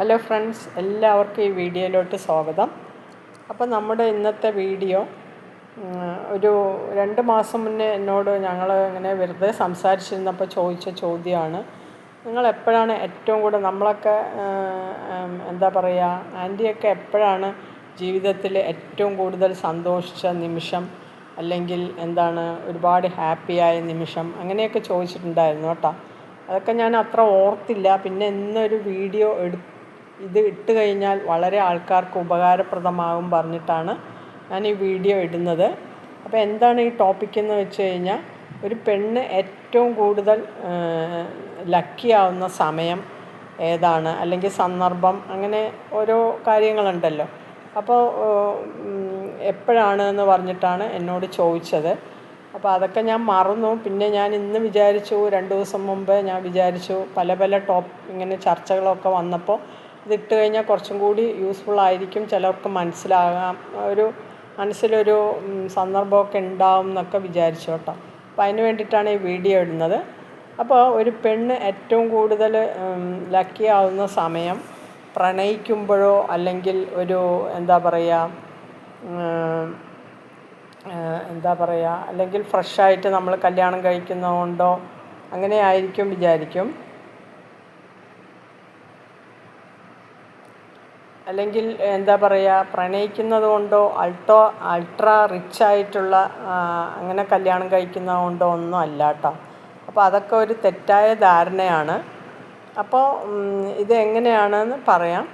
Hello friends, എല്ലാവർക്കും ഈ വീഡിയോയിലോട്ട് സ്വാഗതം. അപ്പോൾ നമ്മുടെ ഇന്നത്തെ വീഡിയോ ഒരു 2 മാസം മുന്നേ എന്നോട് ഞങ്ങൾ ഇങ്ങനെ വെറുതെ സംസാരിച്ചിരുന്നപ്പോൾ ചോദിച്ച ചോദ്യമാണ്. നിങ്ങൾ എപ്പോഴാണ് ഏറ്റവും കൂടുതൽ നമ്മളൊക്കെ എന്താ പറയുക, ആൻറ്റിയൊക്കെ എപ്പോഴാണ് ജീവിതത്തിൽ ഏറ്റവും കൂടുതൽ സന്തോഷിച്ച നിമിഷം, അല്ലെങ്കിൽ എന്താണ് ഒരുപാട് ഹാപ്പിയായ നിമിഷം, അങ്ങനെയൊക്കെ ചോദിച്ചിട്ടുണ്ടായിരുന്നു കേട്ടോ. അതൊക്കെ ഞാൻ അത്ര ഓർത്തില്ല. പിന്നെ ഇന്നൊരു വീഡിയോ ഇത് ഇട്ട് കഴിഞ്ഞാൽ വളരെ ആൾക്കാർക്ക് ഉപകാരപ്രദമാകും പറഞ്ഞിട്ടാണ് ഞാൻ ഈ വീഡിയോ ഇടുന്നത്. അപ്പോൾ എന്താണ് ഈ ടോപ്പിക് എന്ന് വെച്ച് കഴിഞ്ഞാൽ, ഒരു പെണ്ണ് ഏറ്റവും കൂടുതൽ ലക്കി ആവുന്ന സമയം ഏതാണ്, അല്ലെങ്കിൽ സന്ദർഭം, അങ്ങനെ ഓരോ കാര്യങ്ങളുണ്ടല്ലോ. അപ്പോൾ എപ്പോഴാണ് എന്ന് പറഞ്ഞിട്ടാണ് എന്നോട് ചോദിച്ചത്. അപ്പോൾ അതൊക്കെ ഞാൻ മറന്നു. പിന്നെ ഞാൻ ഇന്ന് വിചാരിച്ചു, 2 ദിവസം മുമ്പ് ഞാൻ വിചാരിച്ചു, പല ഇങ്ങനെ ചർച്ചകളൊക്കെ വന്നപ്പോൾ ഇതിട്ട് കഴിഞ്ഞാൽ കുറച്ചും കൂടി യൂസ്ഫുൾ ആയിരിക്കും, ചിലർക്ക് മനസ്സിലാകാം, മനസ്സിലൊരു സന്ദർഭമൊക്കെ ഉണ്ടാവും എന്നൊക്കെ വിചാരിച്ചു കേട്ടോ. അപ്പോൾ അതിന് വേണ്ടിയിട്ടാണ് ഈ വീഡിയോ ഇടുന്നത്. അപ്പോൾ ഒരു പെണ്ണ് ഏറ്റവും കൂടുതൽ ലക്കി ആവുന്ന സമയം പ്രണയിക്കുമ്പോഴോ, അല്ലെങ്കിൽ ഒരു എന്താ പറയുക, അല്ലെങ്കിൽ ഫ്രഷായിട്ട് നമ്മൾ കല്യാണം കഴിക്കുന്നതുകൊണ്ടോ അങ്ങനെ ആയിരിക്കും വിചാരിക്കും. അല്ലെങ്കിൽ എന്താ പറയുക, പ്രണയിക്കുന്നത് കൊണ്ടോ അൾട്രാ റിച്ച് ആയിട്ടുള്ള അങ്ങനെ കല്യാണം കഴിക്കുന്നത് കൊണ്ടോ ഒന്നും അല്ല കേട്ടോ. അപ്പോൾ അതൊക്കെ ഒരു തെറ്റായ ധാരണയാണ്. അപ്പോൾ ഇത് എങ്ങനെയാണെന്ന് പറയാം.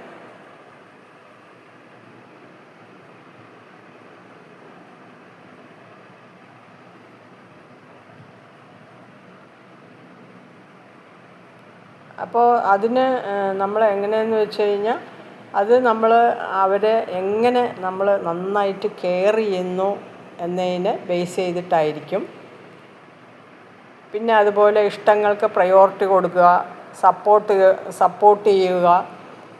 അപ്പോൾ അതിന് നമ്മൾ എങ്ങനെയെന്ന് വെച്ച് കഴിഞ്ഞാൽ, അത് അവരെ എങ്ങനെ നമ്മൾ നന്നായിട്ട് കെയർ ചെയ്യുന്നു എന്നതിനെ ബേസ് ചെയ്തിട്ടായിരിക്കും. പിന്നെ അതുപോലെ ഇഷ്ടങ്ങൾക്ക് പ്രയോറിറ്റി കൊടുക്കുക, സപ്പോർട്ട് ചെയ്യുക.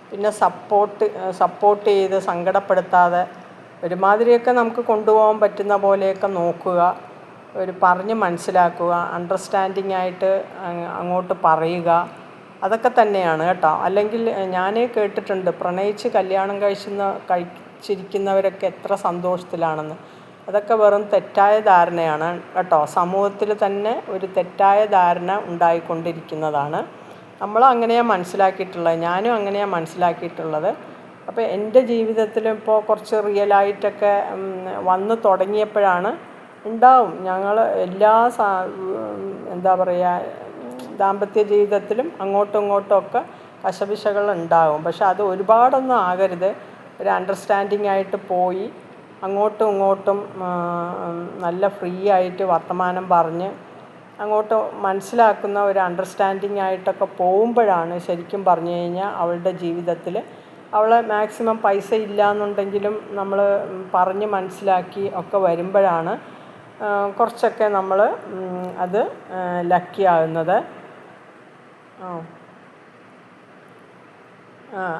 പിന്നെ സപ്പോർട്ട് ചെയ്ത് സങ്കടപ്പെടുത്താതെ ഒരുമാതിരിയൊക്കെ നമുക്ക് കൊണ്ടുപോകാൻ പറ്റുന്ന പോലെയൊക്കെ നോക്കുക, പറഞ്ഞ് മനസ്സിലാക്കുക, അണ്ടർസ്റ്റാൻഡിങ് ആയിട്ട് അങ്ങോട്ട് പറയുക. അതൊക്കെ തന്നെയാണ് കേട്ടോ. അല്ലെങ്കിൽ ഞാൻ കേട്ടിട്ടുണ്ട്, പ്രണയിച്ച് കല്യാണം കഴിച്ചിരിക്കുന്നവരൊക്കെ എത്ര സന്തോഷത്തിലാണെന്ന്. അതൊക്കെ വെറും തെറ്റായ ധാരണയാണ് കേട്ടോ. സമൂഹത്തിൽ തന്നെ ഒരു തെറ്റായ ധാരണ ഉണ്ടായിക്കൊണ്ടിരിക്കുന്നതാണ്. അങ്ങനെയാണ് മനസ്സിലാക്കിയിട്ടുള്ളത്, ഞാനും അങ്ങനെയാണ് മനസ്സിലാക്കിയിട്ടുള്ളത്. അപ്പോൾ എൻ്റെ ജീവിതത്തിൽ ഇപ്പോൾ കുറച്ച് റിയലായിട്ടൊക്കെ വന്ന് തുടങ്ങിയപ്പോഴാണ് ഉണ്ടാവും. ഞങ്ങൾ എല്ലാ എന്താ പറയുക, ദാമ്പത്യ ജീവിതത്തിലും അങ്ങോട്ടും ഇങ്ങോട്ടുമൊക്കെ കശപിശകൾ ഉണ്ടാകും. പക്ഷെ അത് ഒരുപാടൊന്നും ആകരുത്. ഒരു അണ്ടർസ്റ്റാൻഡിങ് ആയിട്ട് പോയി അങ്ങോട്ടും ഇങ്ങോട്ടും നല്ല ഫ്രീ ആയിട്ട് വർത്തമാനം പറഞ്ഞ് അങ്ങോട്ട് മനസ്സിലാക്കുന്ന ഒരു അണ്ടർസ്റ്റാൻഡിങ് ആയിട്ടൊക്കെ പോകുമ്പോഴാണ് ശരിക്കും പറഞ്ഞു കഴിഞ്ഞാൽ അവളുടെ ജീവിതത്തിൽ, അവളെ മാക്സിമം പൈസ ഇല്ല എന്നുണ്ടെങ്കിലും നമ്മൾ പറഞ്ഞ് മനസ്സിലാക്കി ഒക്കെ വരുമ്പോഴാണ് കുറച്ചൊക്കെ നമ്മൾ അത് ലക്കി ആകുന്നത്.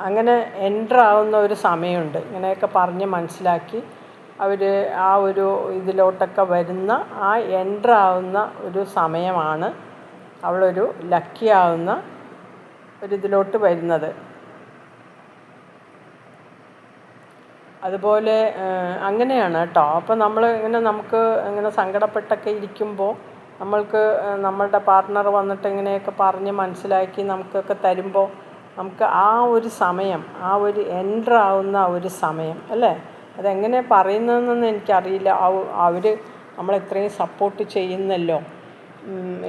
അങ്ങനെ എൻ്റർ ആവുന്ന ഒരു സമയമുണ്ട്. ഇങ്ങനെയൊക്കെ പറഞ്ഞ് മനസ്സിലാക്കി അവർ ആ ഒരു ഇതിലോട്ടൊക്കെ വരുന്ന, ആ എൻ്റർ ആവുന്ന ഒരു സമയമാണ് അവളൊരു ലക്കി ആവുന്ന ഒരിതിലോട്ട് വരുന്നത്. അതുപോലെ അങ്ങനെയാണ് കേട്ടോ. അപ്പോൾ നമുക്ക് ഇങ്ങനെ സങ്കടപ്പെട്ടൊക്കെ ഇരിക്കുമ്പോൾ നമ്മളുടെ പാർട്ട്ണർ വന്നിട്ട് ഇങ്ങനെയൊക്കെ പറഞ്ഞ് മനസ്സിലാക്കി നമുക്കൊക്കെ തരുമ്പോൾ നമുക്ക് ആ ഒരു സമയം, ആ ഒരു എൻ്റർ ആവുന്ന ഒരു സമയം അല്ലേ, അതെങ്ങനെ പറയുന്നതെന്നൊന്നും എനിക്കറിയില്ല. അവർ നമ്മളെത്രയും സപ്പോർട്ട് ചെയ്യുന്നല്ലോ,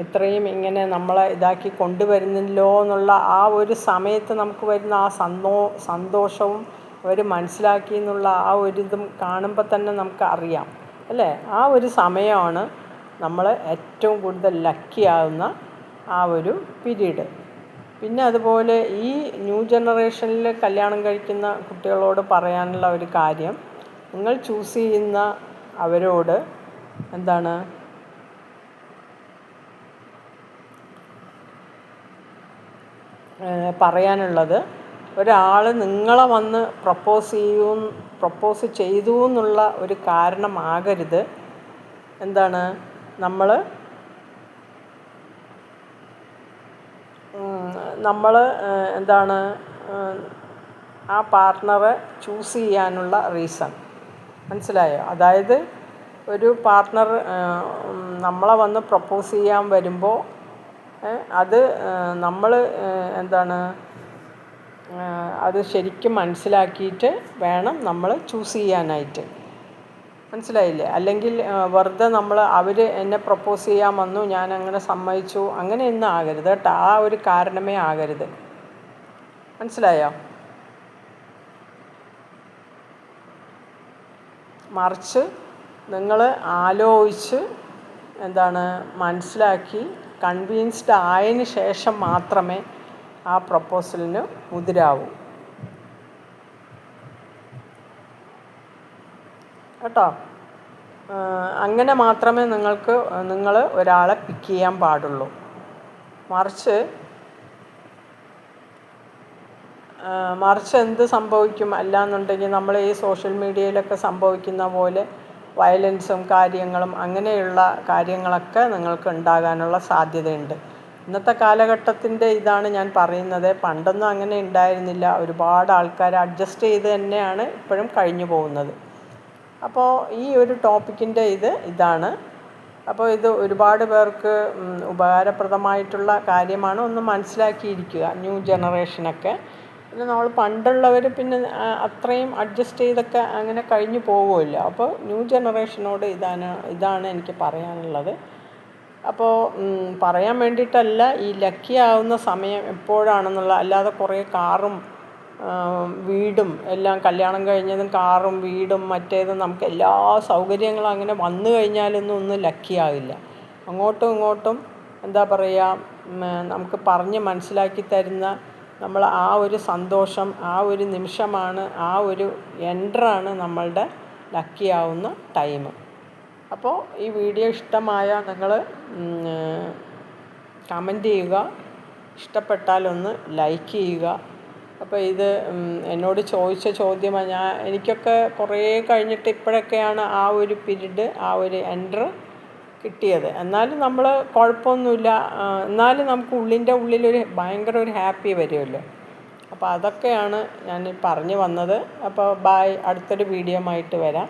ഇത്രയും ഇങ്ങനെ നമ്മളെ ഇതാക്കി കൊണ്ടുവരുന്നല്ലോ എന്നുള്ള ആ ഒരു സമയത്ത് നമുക്ക് വരുന്ന ആ സന്തോഷവും അവർ മനസ്സിലാക്കി എന്നുള്ള ആ ഒരിതും കാണുമ്പോൾ തന്നെ നമുക്ക് അറിയാം അല്ലേ. ആ ഒരു സമയമാണ് നമ്മൾ ഏറ്റവും കൂടുതൽ ലക്കി ആകുന്ന ആ ഒരു പീരീഡ്. പിന്നെ അതുപോലെ ഈ ന്യൂ ജനറേഷനിൽ കല്യാണം കഴിക്കുന്ന കുട്ടികളോട് പറയാനുള്ള ഒരു കാര്യം, നിങ്ങൾ ചൂസ് ചെയ്യുന്ന അവരോട് എന്താണ് പറയാനുള്ളത്, ഒരാൾ നിങ്ങളെ വന്ന് പ്രപ്പോസ് ചെയ്തു എന്നുള്ള ഒരു കാരണമാകരുത് എന്താണ് നമ്മൾ എന്താണ് ആ പാർട്ട്ണറെ ചൂസ് ചെയ്യാനുള്ള റീസൺ. മനസ്സിലായോ? അതായത് ഒരു പാർട്ട്ണർ നമ്മളെ വന്ന് പ്രപ്പോസ് ചെയ്യാൻ വരുമ്പോൾ അത് നമ്മൾ എന്താണ് അത് ശരിക്കും മനസ്സിലാക്കിയിട്ട് വേണം നമ്മൾ ചൂസ് ചെയ്യാനായിട്ട്. മനസ്സിലായില്ലേ? അല്ലെങ്കിൽ വെറുതെ അവർ എന്നെ പ്രപ്പോസ് ചെയ്യാൻ വന്നു, ഞാൻ അങ്ങനെ സമ്മതിച്ചു, അങ്ങനെയൊന്നും ആകരുത് കേട്ടോ. ആ ഒരു കാരണമേ ആകരുത്. മനസ്സിലായോ? മറിച്ച് നിങ്ങൾ ആലോചിച്ച് മനസ്സിലാക്കി കൺവിൻസ്ഡ് ആയതിന് ശേഷം മാത്രമേ ആ പ്രപ്പോസലിന് മുതിരാവൂ കേട്ടോ. അങ്ങനെ മാത്രമേ നിങ്ങൾ ഒരാളെ പിക്ക് ചെയ്യാൻ പാടുള്ളൂ. മറിച്ച് എന്ത് സംഭവിക്കും? അല്ലാന്നുണ്ടെങ്കിൽ നമ്മൾ ഈ സോഷ്യൽ മീഡിയയിലൊക്കെ സംഭവിക്കുന്ന പോലെ വയലൻസും കാര്യങ്ങളും അങ്ങനെയുള്ള കാര്യങ്ങളൊക്കെ നിങ്ങൾക്ക് ഉണ്ടാകാനുള്ള സാധ്യതയുണ്ട്. ഇന്നത്തെ കാലഘട്ടത്തിൻ്റെ ഇതാണ് ഞാൻ പറയുന്നത്. പണ്ടൊന്നും അങ്ങനെ ഉണ്ടായിരുന്നില്ല. ഒരുപാട് ആൾക്കാർ അഡ്ജസ്റ്റ് ചെയ്ത് തന്നെയാണ് ഇപ്പോഴും കഴിഞ്ഞു പോകുന്നത്. അപ്പോൾ ഈ ഒരു ടോപ്പിക്കിൻ്റെ ഇതാണ്. അപ്പോൾ ഇത് ഒരുപാട് പേർക്ക് ഉപകാരപ്രദമായിട്ടുള്ള കാര്യമാണ്. ഒന്ന് മനസ്സിലാക്കിയിരിക്കുക, ന്യൂ ജനറേഷനൊക്കെ. പിന്നെ നമ്മൾ പണ്ടുള്ളവർ പിന്നെ അത്രയും അഡ്ജസ്റ്റ് ചെയ്തൊക്കെ അങ്ങനെ കഴിഞ്ഞു പോകുമല്ലോ. അപ്പോൾ ന്യൂ ജനറേഷനോട് ഇതാണ് എനിക്ക് പറയാനുള്ളത്. അപ്പോൾ പറയാൻ വേണ്ടിയിട്ടല്ല ഈ ലക്കി ആവുന്ന സമയം എപ്പോഴാണെന്നുള്ള, അല്ലാതെ കുറേ കാറും വീടും എല്ലാം, കല്യാണം കഴിഞ്ഞതും കാറും വീടും മറ്റേതും നമുക്ക് എല്ലാ സൗകര്യങ്ങളും അങ്ങനെ വന്നു കഴിഞ്ഞാലൊന്നും ലക്കി ആവില്ല. അങ്ങോട്ടും ഇങ്ങോട്ടും നമുക്ക് പറഞ്ഞ് മനസ്സിലാക്കി തരുന്ന നമ്മൾ ആ ഒരു സന്തോഷം, ആ ഒരു നിമിഷമാണ്, ആ ഒരു എൻട്രാണ് നമ്മളുടെ ലക്കി ആവുന്ന ടൈം. അപ്പോൾ ഈ വീഡിയോ ഇഷ്ടമായ നിങ്ങൾ കമൻറ്റ് ചെയ്യുക, ഇഷ്ടപ്പെട്ടാലൊന്ന് ലൈക്ക് ചെയ്യുക. അപ്പോൾ ഇത് എന്നോട് ചോദിച്ച ചോദ്യമാണ്. എനിക്കൊക്കെ കുറേ കഴിഞ്ഞിട്ട് ഇപ്പോഴൊക്കെയാണ് ആ ഒരു പീരീഡ്, ആ ഒരു എൻട്ർ കിട്ടിയത്. എന്നാലും നമ്മൾ കുഴപ്പമൊന്നുമില്ല. എന്നാലും നമുക്ക് ഉള്ളിലൊരു ഭയങ്കര ഒരു ഹാപ്പി വരുമല്ലോ. അപ്പോൾ അതൊക്കെയാണ് ഞാൻ പറഞ്ഞു വന്നത്. അപ്പോൾ ബൈ. അടുത്തൊരു വീഡിയോ ആയിട്ട് വരാം.